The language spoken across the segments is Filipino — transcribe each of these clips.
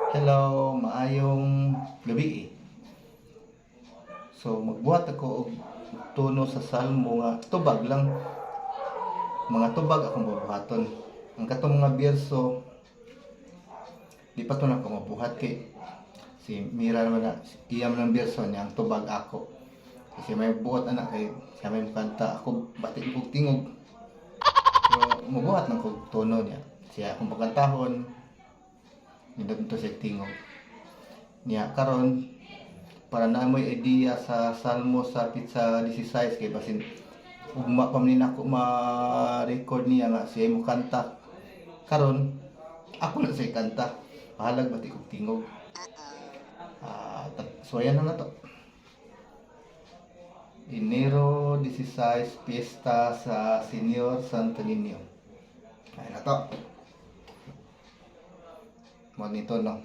Hello, maayong gabi. So magbuhat ako og tono sa salmo nga tubag lang. Mga tubag akong bubuhaton. Ang katong mga berso di pa to na ko mabuhat kay si Mira naman na iyam ng berso niya ang tubag ako. Kasi may buhat anak kay siya may kanta ako batik kog tingog. Pero mabuhat ng kog tono niya. Siya akong pagkantahon nindot to sa tingog. Niya karon para na mo'y idea sa Salmo sa pizza 16 kay basin ugma pa man ako ma-record niya nga siya mo kanta karon ako na siya kanta pahalag batik og tingog. So ayan na to. Enero 16, Fiesta sa Senior Santo Niño. Ayan na to. Mo nito no.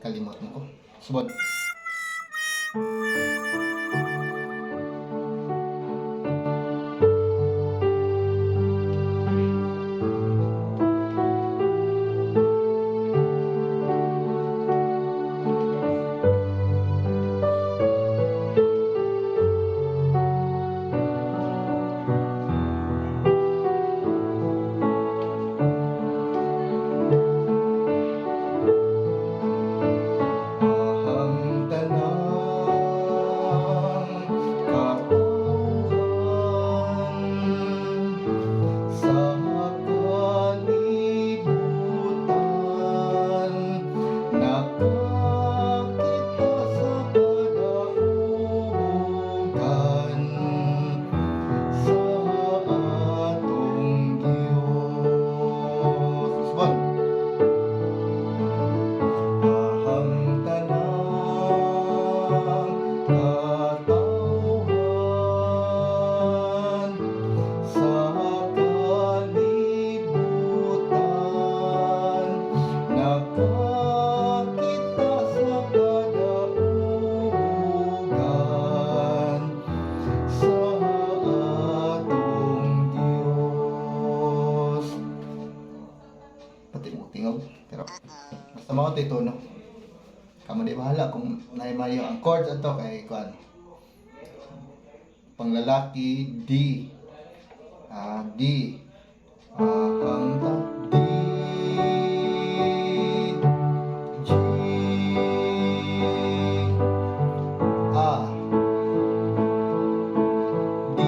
Kalimot mo ko. Subod. Tingog pero basta mao tay tono kamo di bahala kung naimayo ang chords ato kay kuan panglalaki D D ang D G A D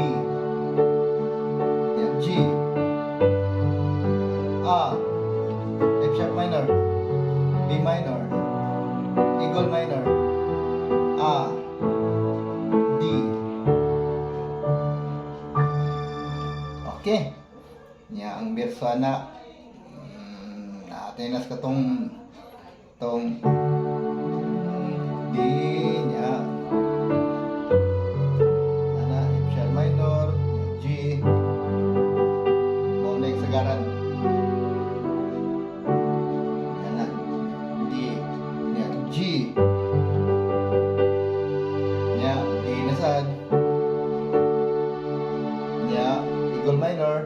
yan G A F sharp minor, B minor, Eagle minor, A, D. Okay. Nya ang berso na natin nas katong D nya ana F sharp minor, G mo na sagaran. G nya D na sad nya Eagle minor